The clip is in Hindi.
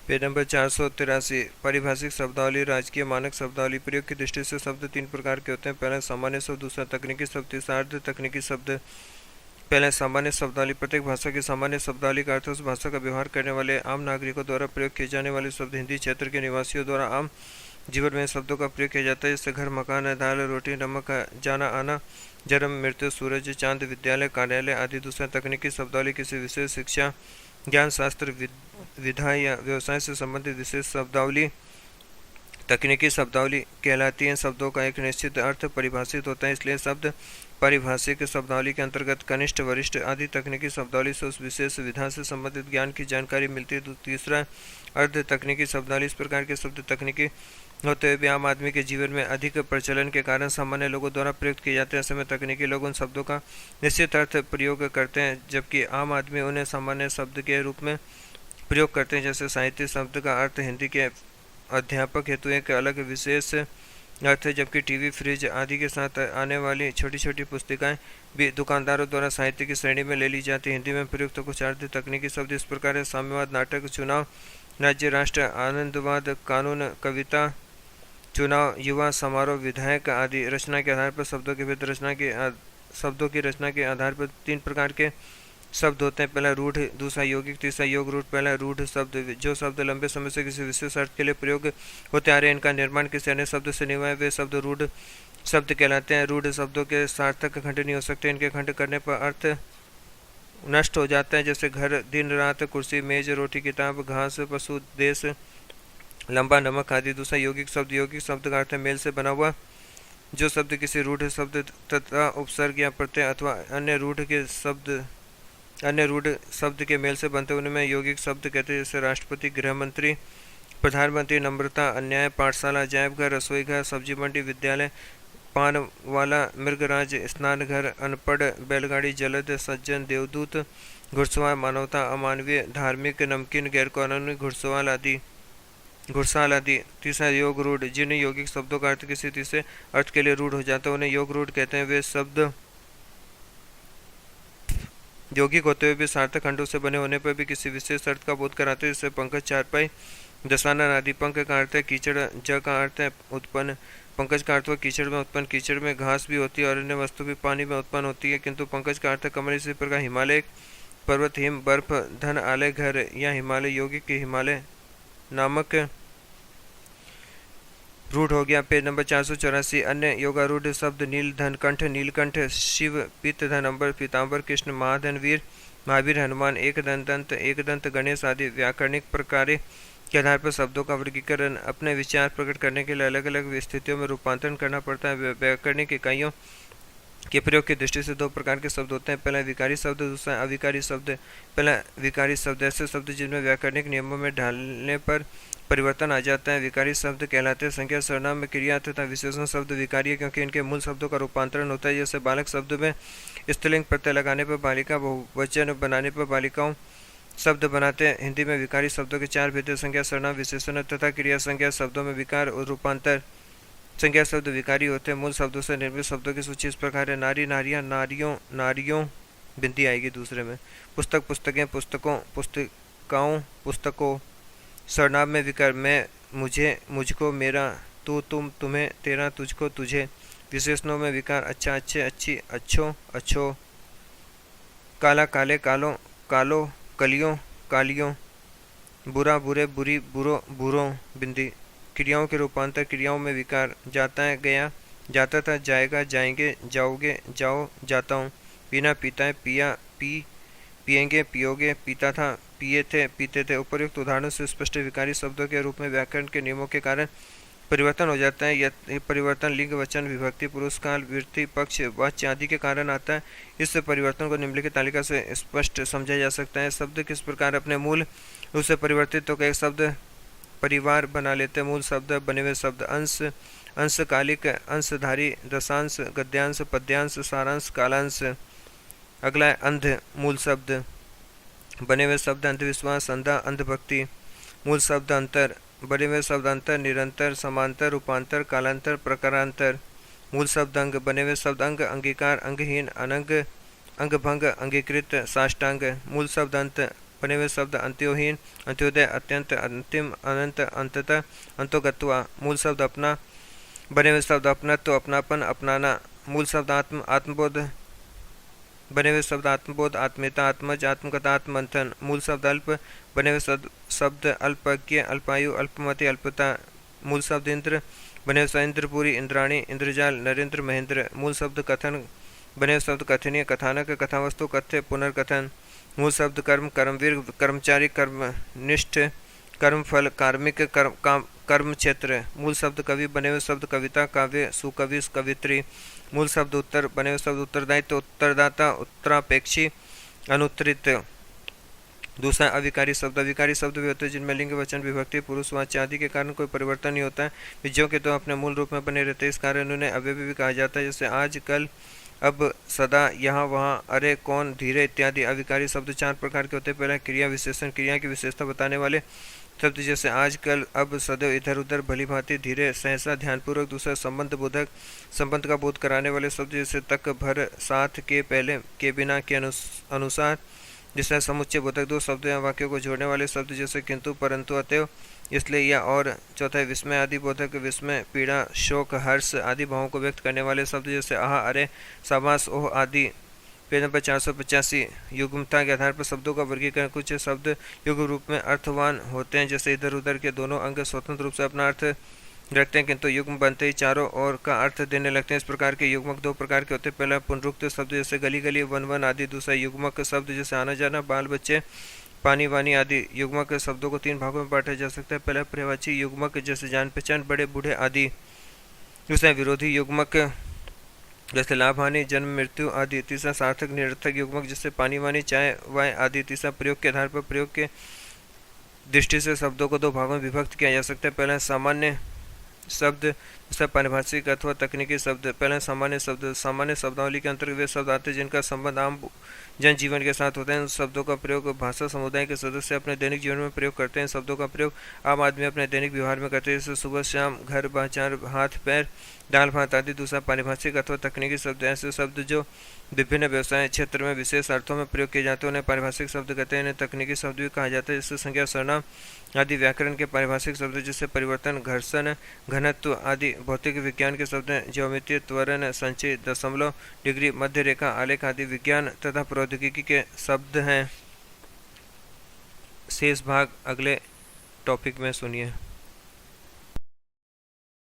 Page number 483। पारिभाषिक शब्दावली। राजकीय मानक शब्दावली। प्रयोग की दृष्टि से शब्द तीन प्रकार के होते हैं। पहला सामान्य शब्द, दूसरा तकनीकी शब्द, तीसरा अर्ध तकनीकी शब्द। पहला सामान्य शब्दावली। प्रत्येक भाषा की सामान्य शब्दावली का अर्थ उस भाषा का व्यवहार करने वाले आम नागरिकों द्वारा प्रयोग किए जाने वाले शब्द। हिंदी क्षेत्र के निवासियों द्वारा आम जीवन में शब्दों का प्रयोग किया जाता है, जैसे घर, मकान, दाल, रोटी, नमक, जाना आना, जन्म, मृत्यु, सूरज, चांद, विद्यालय, कार्यालय आदि। दूसरा तकनीकी शब्दावली। किसी विशेष शिक्षा, ज्ञान, शास्त्र, विधा या व्यवसाय से संबंधित विशेष शब्दावली तकनीकी शब्दावली कहलाती है। शब्दों का एक निश्चित अर्थ परिभाषित होता है, इसलिए शब्द पारिभाषिक शब्दावली के अंतर्गत कनिष्ठ, वरिष्ठ आदि तकनीकी शब्दावली से उस विशेष विधा से संबंधित ज्ञान की जानकारी मिलती है। तीसरा अर्ध तकनीकी शब्दावली। इस प्रकार के शब्द तकनीकी होते हुए भी आम आदमी के जीवन में अधिक प्रचलन के कारण सामान्य लोगों द्वारा प्रयुक्त किए जाते हैं। ऐसे में तकनीकी लोग उन शब्दों का निश्चित अर्थ प्रयोग करते हैं, जबकि आम आदमी उन्हें सामान्य शब्द के रूप में प्रयोग करते हैं। जैसे साहित्य शब्द का अर्थ हिंदी के अध्यापक हेतु एक अलग विशेष अर्थ है, जबकि टीवी, फ्रिज आदि के साथ आने वाली छोटी छोटी पुस्तिकाएं भी दुकानदारों द्वारा साहित्य की श्रेणी में ले ली जाती है। हिंदी में प्रयुक्त कुछ अर्ध तकनीकी शब्द इस प्रकार है: साम्यवाद, नाटक, चुनाव, राज्य, राष्ट्र, आनंदवाद, कानून, कविता, चुनाव, युवा, समारोह, विधायक आदि। रचना के आधार पर शब्दों के भेद। शब्दों की रचना के आधार पर तीन प्रकार के शब्द होते हैं। पहला रूढ़, दूसरा यौगिक, तीसरा योग रूढ़। पहला रूढ़ शब्द। जो शब्द लंबे समय से किसी विशेष अर्थ के लिए प्रयोग होते आ रहे हैं, इनका निर्माण किसी अन्य शब्द से नहीं हुआ है, वे शब्द रूढ़ शब्द कहलाते हैं। रूढ़ शब्दों के सार्थक खंड नहीं हो सकते, इनके खंड करने पर अर्थ नष्ट हो जाता है, जैसे घर, दिन, रात, कुर्सी, मेज, रोटी, किताब, घास, पशु, देश, लंबा, नमक आदि। दूसरा यौगिक शब्द। यौगिक शब्द का अर्थ है मेल से बना हुआ। जो शब्द किसी रूढ़ शब्द तथा उपसर्ग या प्रत्यय अथवा अन्य रूढ़ शब्द के मेल से बनते, उनमें यौगिक शब्द कहते हैं। जैसे राष्ट्रपति, गृह मंत्री, प्रधानमंत्री, नम्रता, अन्याय, पाठशाला, अजायब घर, रसोई घर, सब्जी मंडी, विद्यालय, पान वाला, मृगराज, स्नान घर, अनपढ़, बैलगाड़ी, जलद, सज्जन, देवदूत, घुड़सवार, मानवता, अमानवीय, धार्मिक, नमकीन, गैरकानूनी, घुड़साल आदि। तीसरा योग रूढ़। जिन यौगिक शब्दों का अर्थ किसी तीसरे अर्थ के लिए रूढ़ हो जाता है, उन्हें योग रूढ़ कहते हैं। वे शब्द यौगिक होते हुए भी सार्थक खंडों से बने होने पर भी किसी विशेष अर्थ का बोध कराते हैं, जैसे पंकज, चारपाई, दशानन आदि। पंख का अर्थ है कीचड़, ज का अर्थ है उत्पन्न। पंकज का अर्थ है कीचड़ में उत्पन्न। कीचड़ में घास भी होती है और अन्य वस्तु भी पानी में उत्पन्न होती है, किंतु पंकज का अर्थ है कमल। इसी प्रकार हिमालय, पर्वत, हिम, बर्फ, धन, आलय, घर या हिमालय। यौगिक के हिमालय नामक रूढ़ हो गया। Page number 484। अन्य योगारूढ़ शब्द नील, धन, कंठ, नीलकंठ, शिव, पित्त, धन, अंबर, पीताम्बर, कृष्ण, महाधन, वीर, महावीर, हनुमान, एक दंत, एक दंत, गणेश आदि। व्याकरणिक प्रकार के आधार पर शब्दों का वर्गीकरण अपने विचार प्रकट करने के लिए अलग अलग स्थितियों में रूपांतरण करना पड़ता है। व्याकरणिक इकाइयों के प्रयोग की दृष्टि से दो प्रकार के शब्द होते हैं। पहला विकारी शब्द, दूसरा अविकारी शब्द। पहला विकारी शब्द ऐसे शब्द जिनमें व्याकरणिक नियमों में ढालने पर परिवर्तन आ जाता है, विकारी शब्द कहलाते हैं। संख्या, सर्वनाम में क्रिया तथा विशेषण शब्द विकारी है, क्योंकि इनके मूल शब्दों का रूपांतरण होता है। जैसे बालक शब्द में स्त्रीलिंग प्रत्यय लगाने पर बालिका, बहुवचन बनाने पर बालिकाओं शब्द बनाते हैं। हिंदी में विकारी शब्दों के चार भेद: संख्या, सर्वनाम, विशेषण तथा क्रिया। संख्या शब्दों में विकार और रूपांतर। संख्या शब्द विकारी होते हैं। मूल शब्दों से निर्मित शब्दों की सूची इस प्रकार है: नारी, नारियां, नारियों, नारियों, बिंदी आएगी दूसरे में। पुस्तक, पुस्तकें, पुस्तकों, पुस्तिकाओं, पुस्तकों। सर्वनाम में विकार: मैं, मुझे, मुझको, मेरा, तू, तुम, तुम्हें, तेरा, तुझको, तुझे। विशेषणों में विकार: अच्छा, अच्छे, अच्छी, अच्छों, अच्छो। काला, काले, कालों, कालो, कलियों, कालियों। बुरा, बुरे, बुरी, बुरो, बुरों, बिंदी। क्रियाओं के रूपांतर। क्रियाओं में विकार: जाता है, गया, जाता था, जाएगा, जाएंगे, जाओगे, जाओ, जाता हूँ। पीना, पीता है, पिया, पी, पिएंगे, पियोगे, पीता था, पिए थे, पीते थे। उपर्युक्त उदाहरणों से स्पष्ट विकारी शब्दों के रूप में व्याकरण के नियमों के कारण परिवर्तन हो जाता है। यह परिवर्तन लिंग, वचन, विभक्ति, पुरुष काल, वृत्ति, पक्ष, वाच्य आदि के कारण आता है। इस परिवर्तन को निम्नलिखित तालिका से स्पष्ट समझा जा सकता है। शब्द किस प्रकार अपने मूल रूप से परिवर्तित होकर एक शब्द परिवार बना लेते हैं। मूल शब्द बने हुए शब्द: अंश, अंशकालिक, अंशधारी, दशांश, गद्यांश, पद्यांश, सारांश, कालांश। अगला है अंध। मूल शब्द बने हुए शब्द: अंधविश्वास, अंधा, अंधभक्ति। मूल शब्द अंतर बने हुए शब्द: अंतर, निरंतर, समांतर, रूपांतर, कालांतर, प्रकारांतर। मूल शब्द अंग बने हुए शब्द: अंग, अंगीकार, अंगहीन, अनंग, अंगभंग, अंगीकृत, साष्टांग। मूल शब्द अंत बने हुए शब्द अंत्योहीन, अंत्योदय, अत्यंत, अंतिम, अनंत, अंततः, अंतोगत्वा। मूल शब्द अपना, बने हुए शब्द अपनत्व, अपनापन, अपनाना। मूल शब्द आत्म, आत्मबोध, बने हुए शब्द आत्मबोध, आत्मीयता, आत्मज, आत्मकथा, आत्ममंथन। मूल शब्द अल्प, बने हुए शब्द अल्पज्ञ, अल्पायु, अल्पमति, अल्पता। मूल शब्द इंद्र, बने हुए शब्द इंद्रपुरी, इंद्राणी, इंद्रजाल, नरेंद्र, महेंद्र। मूल शब्द कथन, बने हुए शब्द कथनीय, कथानक, कथावस्तु, कथ्य, पुनर्कथन। मूल शब्द कर्म, कर्मवीर, कर्मचारी, कर्मनिष्ठ, कर्मफल, कार्मिक, कर्म क्षेत्र। मूल शब्द कवि, बने हुए शब्द कविता, काव्य, सुकवि, कवित्री। मूल शब्द उत्तर, बने हुए शब्द उत्तरदायित्व, उत्तरदाता, उत्तरापेक्षी, अनुत्तरित। दूसरा अविकारी शब्द, अविकारी शब्द वे होते हैं जिनमें लिंग, वचन, विभक्ति, पुरुषवाच्य आदि के कारण कोई परिवर्तन नहीं होता है, विजयों के तो अपने मूल रूप में बने रहते हैं, इस कारण उन्हें अव्यय भी कहा जाता है, जैसे आज, कल, अब, सदा, यहाँ, वहाँ, अरे, कौन, धीरे इत्यादि। अविकारी शब्द चार प्रकार के होते हैं। पहला क्रिया विशेषण, क्रिया की विशेषता बताने वाले शब्द जैसे आज, कल, अब, सदैव, इधर उधर, भली भांति, धीरे, सहसा, ध्यानपूर्वक। दूसरा संबंध बोधक, संबंध का बोध कराने वाले शब्द जैसे तक, भर, साथ, के, पहले, के, बिना, के अनुसार। जिससे समुच्चय बोधक, दो शब्दों या वाक्यों को जोड़ने वाले शब्द जैसे किंतु, परंतु, अतएव, इसलिए, या और। चौथा है विस्मय आदि बोधक, विस्मय, पीड़ा, शोक, हर्ष आदि भावों को व्यक्त करने वाले शब्द जैसे आह, अरे, शाबाश, ओह आदि। Page number 485। युग्मता के आधार पर शब्दों का वर्गीकरण। कुछ शब्द युग्म रूप में अर्थवान होते हैं, जैसे इधर उधर के दोनों अंग स्वतंत्र रूप से अपना अर्थ रखते हैं, किंतु युग्म बनते ही चारों ओर का अर्थ देने लगते हैं। इस प्रकार के युग्मक दो प्रकार के होते हैं। पहला पुनरुक्त शब्द जैसे गली गली, वन वन आदि। दूसरा युग्मक शब्द जैसे आना जाना, बाल बच्चे, पानी वानी आदि। युग्मक शब्दों को तीन भागों में बांटा जा सकता है। पहला पर्यायवाची युग्मक जैसे जान पहचान, बड़े बूढ़े आदि। दूसरा विरोधी युग्मक जैसे लाभ हानि, जन्म, मृत्यु आदि। तीसरा सार्थक निरर्थक युग्मक जैसे पानी वानी, चाय वाय आदि। तीसरा प्रयोग के आधार पर, प्रयोग के दृष्टि से शब्दों को दो भागों में विभक्त किया जा सकता है। पहला सामान्य शब्द, दूसरा पारिभाषिक अथवा तकनीकी शब्द। पहला सामान्य शब्द, सामान्य शब्दावली के अंतर्गत वे शब्द आते हैं जिनका संबंध आम जन जीवन के साथ होता है। उन शब्दों का प्रयोग भाषा समुदाय के सदस्य अपने दैनिक जीवन में प्रयोग करते हैं। शब्दों का प्रयोग आम आदमी अपने दैनिक व्यवहार में करते हैं, जैसे सुबह शाम, घर, बाजार, हाथ पैर, दाल भात आदि। दूसरा पारिभाषिक अथवा तकनीकी शब्द, ऐसे शब्द जो विभिन्न व्यवसाय क्षेत्र में विशेष अर्थों में प्रयोग किए जाते हैं उन्हें पारिभाषिक शब्द कहते हैं। इन्हें तकनीकी शब्द भी कहा जाता है, जैसे संज्ञा, सर्वनाम आदि। व्याकरण के पारिभाषिक शब्द जैसे परिवर्तन, घर्षण, घनत्व आदि। भौतिक विज्ञान के शब्द ज्योमेट्री, त्वरण, संचय, दशमलव, डिग्री, मध्य रेखा, आलेख आदि। विज्ञान तथा प्रौद्योगिकी के शब्द हैं। शेष भाग अगले टॉपिक में सुनिए।